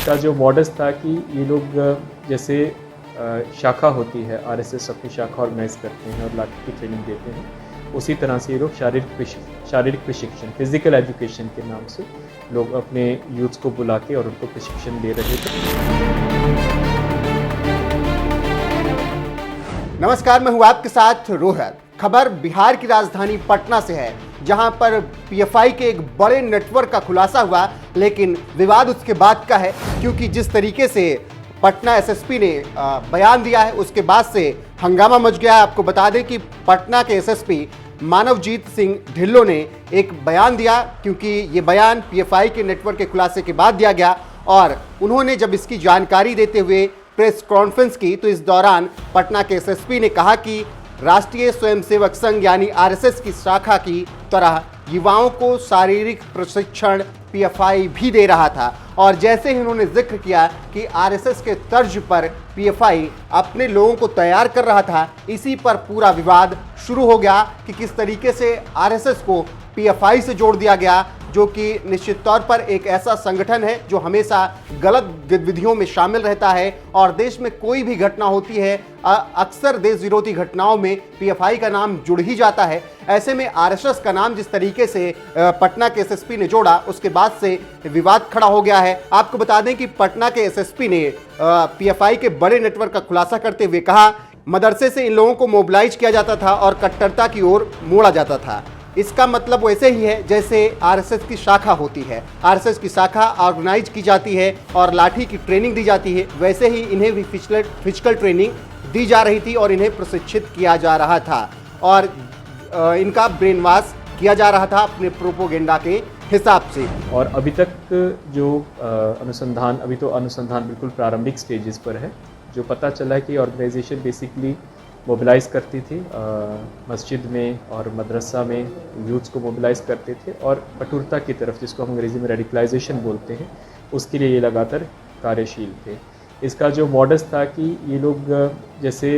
इसका जो मॉडस था कि ये लोग जैसे शाखा होती है, आरएसएस अपनी शाखा ऑर्गेनाइज करते हैं और लाठी की ट्रेनिंग देते हैं, उसी तरह से ये लोग शारीरिक प्रशिक्षण, फिजिकल एजुकेशन के नाम से लोग अपने यूथ्स को बुला के और उनको प्रशिक्षण दे रहे थे। नमस्कार, मैं हूं आपके साथ रोहत। खबर बिहार की राजधानी पटना से है, जहां पर पीएफआई के एक बड़े नेटवर्क का खुलासा हुआ, लेकिन विवाद उसके बाद का है, क्योंकि जिस तरीके से पटना एसएसपी ने बयान दिया है, उसके बाद से हंगामा मच गया है। आपको बता दें कि पटना के एसएसपी मानवजीत सिंह ढिल्लों ने एक बयान दिया, क्योंकि ये बयान पीएफआई के नेटवर्क के खुलासे के बाद दिया गया, और उन्होंने जब इसकी जानकारी देते हुए प्रेस कॉन्फ्रेंस की, तो इस दौरान पटना के एसएसपी ने कहा कि राष्ट्रीय स्वयंसेवक संघ यानी आरएसएस की शाखा की तरह युवाओं को शारीरिक प्रशिक्षण पीएफआई भी दे रहा था। और जैसे ही उन्होंने जिक्र किया कि आरएसएस के तर्ज पर पीएफआई अपने लोगों को तैयार कर रहा था, इसी पर पूरा विवाद शुरू हो गया कि किस तरीके से आरएसएस को पीएफआई से जोड़ दिया गया, जो कि निश्चित तौर पर एक ऐसा संगठन है जो हमेशा गलत गतिविधियों में शामिल रहता है, और देश में कोई भी घटना होती है, अक्सर देश विरोधी घटनाओं में पीएफआई का नाम जुड़ ही जाता है। ऐसे में आरएसएस का नाम जिस तरीके से पटना के एसएसपी ने जोड़ा, उसके बाद से विवाद खड़ा हो गया है। आपको बता दें कि पटना के एसएसपी ने पीएफआई के बड़े नेटवर्क का खुलासा करते हुए कहा, मदरसे से इन लोगों को मोबिलाइज किया जाता था और कट्टरता की ओर मोड़ा जाता था। इसका मतलब वैसे ही है जैसे आरएसएस की शाखा होती है, आरएसएस की शाखा ऑर्गेनाइज की जाती है और लाठी की ट्रेनिंग दी जाती है, वैसे ही इन्हें भी फिजिकल ट्रेनिंग दी जा रही थी और इन्हें प्रशिक्षित किया जा रहा था, और इनका ब्रेन वॉश किया जा रहा था अपने प्रोपोगेंडा के हिसाब से। और अभी तक जो अनुसंधान, अभी तो अनुसंधान बिल्कुल प्रारंभिक स्टेजेस पर है। जो पता चला है कि ऑर्गेनाइजेशन बेसिकली मोबिलाइज़ करती थी, मस्जिद में और मदरसा में यूथ्स को मोबिलाइज़ करते थे, और कठोरता की तरफ, जिसको हम अंग्रेज़ी में रेडिकलाइजेशन बोलते हैं, उसके लिए ये लगातार कार्यशील थे। इसका जो मॉडस था कि ये लोग जैसे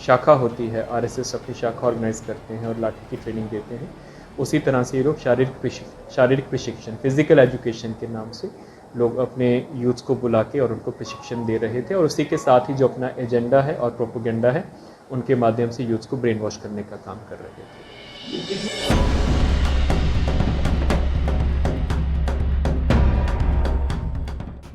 शाखा होती है, आरएसएस अपनी शाखा ऑर्गेनाइज करते हैं और लाठी की ट्रेनिंग देते हैं, उसी तरह से ये लोग शारीरिक प्रशिक्षण, फिजिकल एजुकेशन के नाम से लोग अपने यूथ्स को बुला के और उनको प्रशिक्षण दे रहे थे, और उसी के साथ ही जो अपना एजेंडा है और प्रोपोगेंडा है, उनके माध्यम से यूथ्स को ब्रेन वॉश करने का काम कर रहे थे।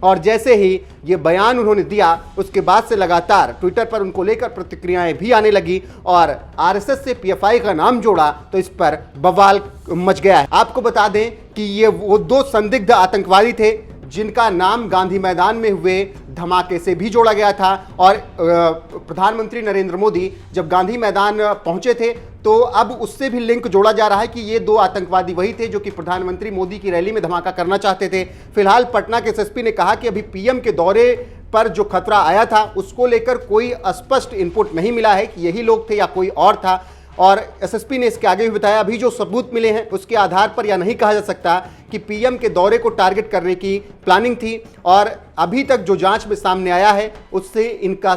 और जैसे ही ये बयान उन्होंने दिया, उसके बाद से लगातार ट्विटर पर उनको लेकर प्रतिक्रियाएं भी आने लगी, और आरएसएस से पीएफआई का नाम जोड़ा तो इस पर बवाल मच गया है। आपको बता दें कि ये वो दो संदिग्ध आतंकवादी थे जिनका नाम गांधी मैदान में हुए धमाके से भी जोड़ा गया था, और प्रधानमंत्री नरेंद्र मोदी जब गांधी मैदान पहुंचे थे, तो अब उससे भी लिंक जोड़ा जा रहा है कि ये दो आतंकवादी वही थे जो कि प्रधानमंत्री मोदी की रैली में धमाका करना चाहते थे। फिलहाल पटना के एसएसपी ने कहा कि अभी पीएम के दौरे पर जो खतरा आया था, उसको लेकर कोई स्पष्ट इनपुट नहीं मिला है कि यही लोग थे या कोई और था। और एसएसपी ने इसके आगे भी बताया, अभी जो सबूत मिले हैं उसके आधार पर यह नहीं कहा जा सकता कि पीएम के दौरे को टारगेट करने की प्लानिंग थी, और अभी तक जो जांच में सामने आया है उससे इनका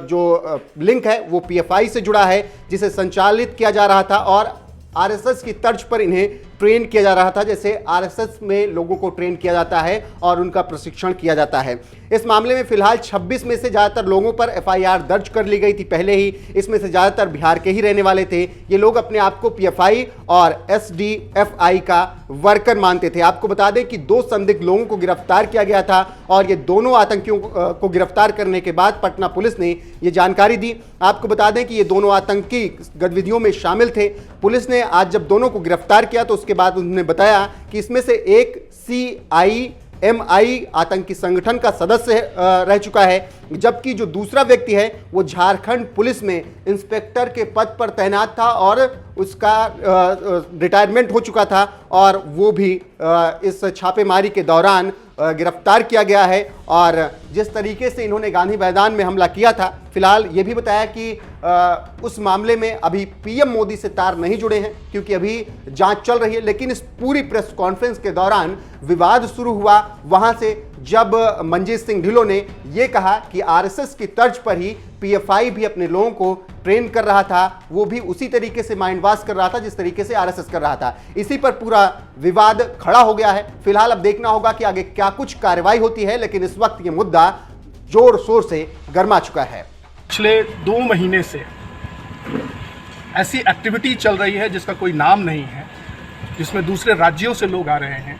जो लिंक है वो पीएफआई से जुड़ा है, जिसे संचालित किया जा रहा था और आरएसएस की तर्ज पर इन्हें ट्रेन किया जा रहा था, जैसे आरएसएस में लोगों को ट्रेन किया जाता है और उनका प्रशिक्षण किया जाता है। इस मामले में फिलहाल 26 में से ज़्यादातर लोगों पर एफआईआर दर्ज कर ली गई थी पहले ही। इसमें से ज़्यादातर बिहार के ही रहने वाले थे। ये लोग अपने आप को पीएफआई और एसडीएफआई का वर्कर मानते थे। आपको बता दें कि 2 संदिग्ध लोगों को गिरफ्तार किया गया था, और ये दोनों आतंकियों को गिरफ्तार करने के बाद पटना पुलिस ने ये जानकारी दी। आपको बता दें कि ये दोनों आतंकी गतिविधियों में शामिल थे। पुलिस ने आज जब दोनों को गिरफ्तार किया तो उसके बाद उन्होंने बताया कि इसमें से एक CIMI आतंकी संगठन का सदस्य रह चुका है, जबकि जो दूसरा व्यक्ति है वो झारखंड पुलिस में इंस्पेक्टर के पद पर तैनात था और उसका रिटायरमेंट हो चुका था, और वो भी इस छापेमारी के दौरान गिरफ्तार किया गया है। और जिस तरीके से इन्होंने गांधी मैदान में हमला किया था, फिलहाल ये भी बताया कि उस मामले में अभी पीएम मोदी से तार नहीं जुड़े हैं, क्योंकि अभी जांच चल रही है। लेकिन इस पूरी प्रेस कॉन्फ्रेंस के दौरान विवाद शुरू हुआ, वहां से जब मंजीत सिंह ढिल्लों ने यह कहा कि आरएसएस की तर्ज पर ही पीएफआई भी अपने लोगों को ट्रेन कर रहा था, वो भी उसी तरीके से माइंड वॉश कर रहा था जिस तरीके से आरएसएस कर रहा था। इसी पर पूरा विवाद खड़ा हो गया है। फिलहाल अब देखना होगा कि आगे क्या कुछ कार्रवाई होती है, लेकिन इस वक्त ये मुद्दा जोर शोर से गर्मा चुका है। पिछले 2 महीने से ऐसी एक्टिविटी चल रही है जिसका कोई नाम नहीं है, जिसमें दूसरे राज्यों से लोग आ रहे हैं।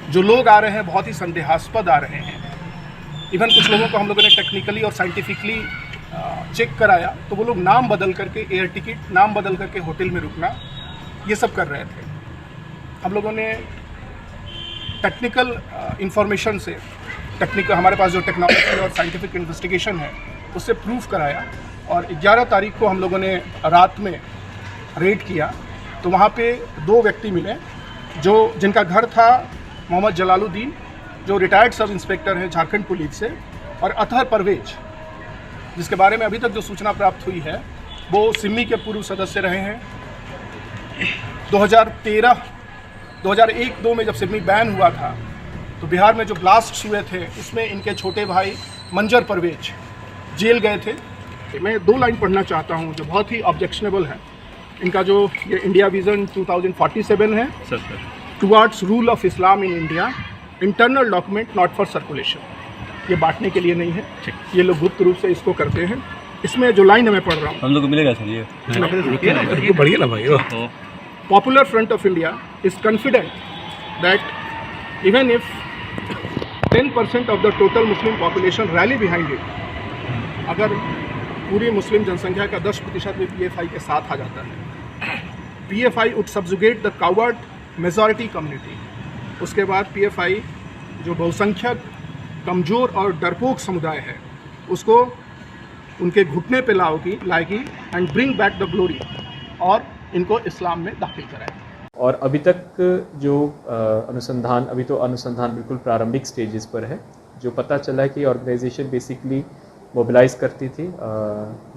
जो लोग आ रहे हैं बहुत ही संदेहास्पद आ रहे हैं। इवन कुछ लोगों को हम लोगों ने टेक्निकली और साइंटिफिकली चेक कराया तो वो लोग नाम बदल करके एयर टिकट, नाम बदल करके होटल में रुकना, ये सब कर रहे थे। हम लोगों ने टेक्निकल इंफॉर्मेशन से हमारे पास जो टेक्नोलॉजी और साइंटिफिक इन्वेस्टिगेशन है उससे प्रूफ कराया और 11 तारीख को हम लोगों ने रात में रेड किया तो वहाँ पे 2 व्यक्ति मिले जिनका घर था मोहम्मद जलालुद्दीन, जो रिटायर्ड सब इंस्पेक्टर हैं झारखंड पुलिस से, और अतहर परवेज, जिसके बारे में अभी तक जो सूचना प्राप्त हुई है वो सिमी के पूर्व सदस्य रहे हैं। 2001-2 में जब सिमी बैन हुआ था तो बिहार में जो ब्लास्ट हुए थे उसमें इनके छोटे भाई मंजर परवेज जेल गए थे। मैं 2 लाइन पढ़ना चाहता हूँ जो बहुत ही ऑब्जेक्शनेबल है। इनका जो ये इंडिया विजन 2047 है, towards rule of Islam in India, internal document not for circulation, ये बांटने के लिए नहीं है, ये लोग गुप्त रूप से इसको करते हैं। इसमें जो लाइन मैं पढ़ रहा हूँ, हम लोग को मिलेगा सर ये बढ़िया ना भाई। Popular front of India is confident that even if 10% of the total Muslim population rally behind it, अगर पूरी मुस्लिम जनसंख्या का 10% भी पीएफआई के साथ आ जाता है, PFI would subjugate the coward majority community. उसके बाद पीएफआई जो बहुसंख्यक, कमज़ोर और डरपोक समुदाय है उसको उनके घुटने पे लाएगी and bring back the glory, और इनको इस्लाम में दाखिल कराएगी। और अभी तक जो अनुसंधान, अभी तो अनुसंधान बिल्कुल प्रारंभिक स्टेजेस पर है। जो पता चला है कि ऑर्गेनाइजेशन बेसिकली मोबिलाइज़ करती थी,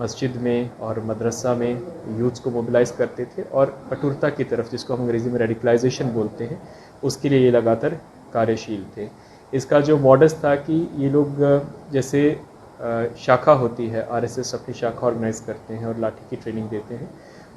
मस्जिद में और मदरसा में यूथ्स को मोबिलाइज़ करते थे और कठोरता की तरफ, जिसको हम अंग्रेज़ी में रेडिकलाइजेशन बोलते हैं, उसके लिए ये लगातार कार्यशील थे। इसका जो मॉडस था कि ये लोग जैसे शाखा होती है, आरएसएस अपनी शाखा ऑर्गेनाइज करते हैं और लाठी की ट्रेनिंग देते हैं,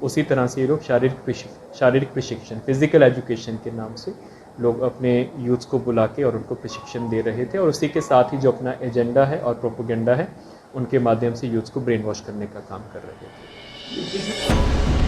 उसी तरह से ये लोग शारीरिक प्रशिक्षण, फिजिकल एजुकेशन के नाम से लोग अपने यूथ्स को बुला के और उनको प्रशिक्षण दे रहे थे। और उसी के साथ ही जो अपना एजेंडा है और प्रोपोगेंडा है, उनके माध्यम से यूथ्स को ब्रेन वॉश करने का काम कर रहे थे।